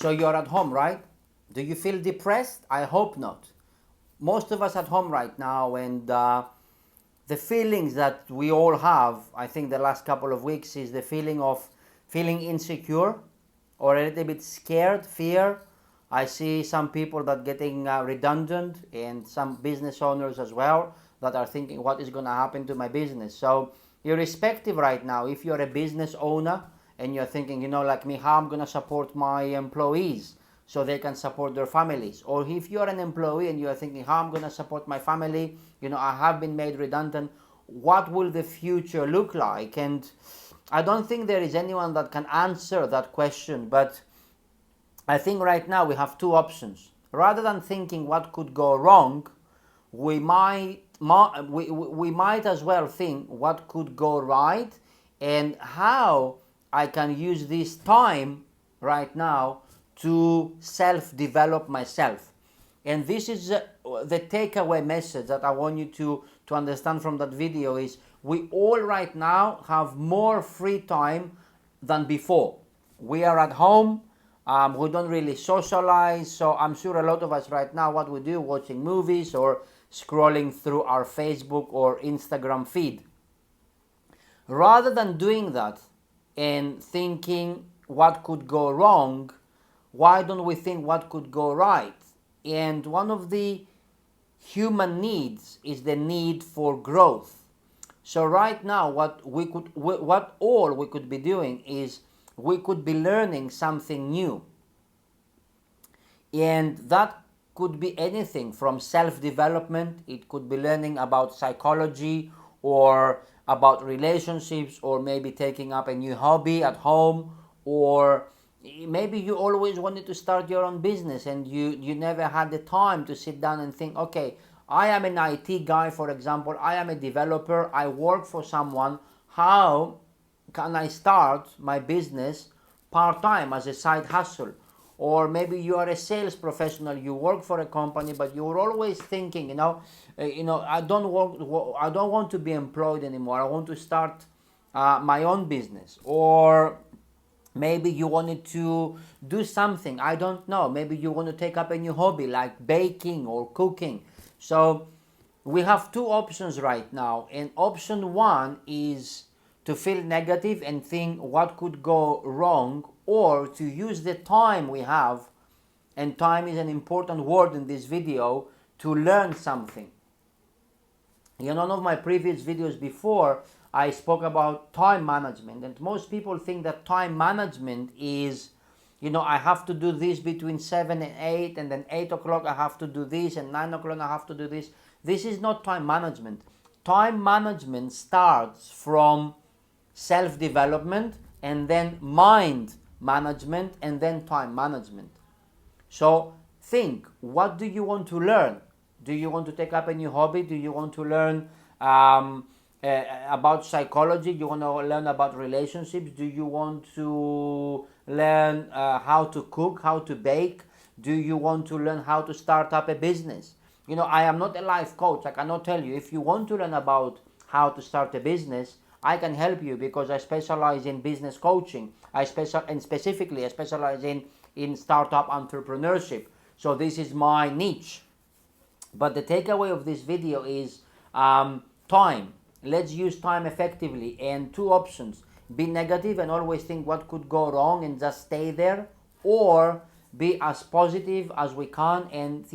So you're at home, right? Do you feel depressed? I hope not. Most of us at home right now, and the feelings that we all have, I think the last couple of weeks, is the feeling of feeling insecure or a little bit scared, fear. I see some people that getting redundant, and some business owners as well that are thinking, what is going to happen to my business? So irrespective right now, if you're a business owner and you're thinking, like me, how I'm going to support my employees so they can support their families, or if you're an employee and you're thinking, how I'm going to support my family, I have been made redundant, what will the future look like? And I don't think there is anyone that can answer that question, but I think right now we have two options. Rather than thinking what could go wrong, we might as well think what could go right, and how I can use this time right now to self-develop myself. And this is the takeaway message that I want you to understand from that video is, we all right now have more free time than before. We are at home. We don't really socialize. So I'm sure a lot of us right now, what we do, watching movies or scrolling through our Facebook or Instagram feed. Rather than doing that and thinking what could go wrong, why don't we think what could go right? And one of the human needs is the need for growth. So right now, what all we could be doing is, we could be learning something new, and that could be anything from self-development. It could be learning about psychology, or about relationships, or maybe taking up a new hobby at home, or maybe you always wanted to start your own business and you never had the time to sit down and think, okay, I am an IT guy, for example, I am a developer, I work for someone, how can I start my business part-time as a side hustle? Or maybe you are a sales professional, you work for a company, but you're always thinking, I don't want to be employed anymore, I want to start my own business. Or maybe you wanted to do something, I don't know, maybe you want to take up a new hobby like baking or cooking. So we have two options right now, and option one is to feel negative and think what could go wrong, or to use the time we have, and time is an important word in this video, to learn something. In one of my previous videos before, I spoke about time management, and most people think that time management is, I have to do this between 7 and 8, and then 8 o'clock I have to do this, and 9 o'clock I have to do this. This is not time management. Time management starts from self-development, and then mind management, and then time management. So think, what do you want to learn? Do you want to take up a new hobby? Do you want to learn about psychology? Do you want to learn about relationships? Do you want to learn how to cook, how to bake? Do you want to learn how to start up a business? I am not a life coach. I cannot tell you. If you want to learn about how to start a business, I can help you, because I specialize in business coaching. I specialize in startup entrepreneurship. So this is my niche. But the takeaway of this video is time. Let's use time effectively. And two options: be negative and always think what could go wrong and just stay there, or be as positive as we can, and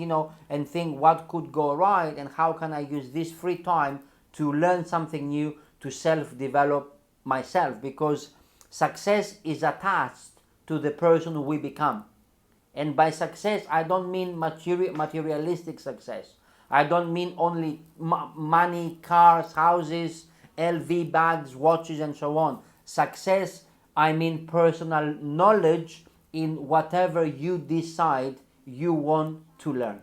and think what could go right, and how can I use this free time to learn something new, to self-develop myself, because success is attached to the person we become. And by success, I don't mean materialistic success. I don't mean only money, cars, houses, LV bags, watches, and so on. Success, I mean personal knowledge in whatever you decide you want to learn.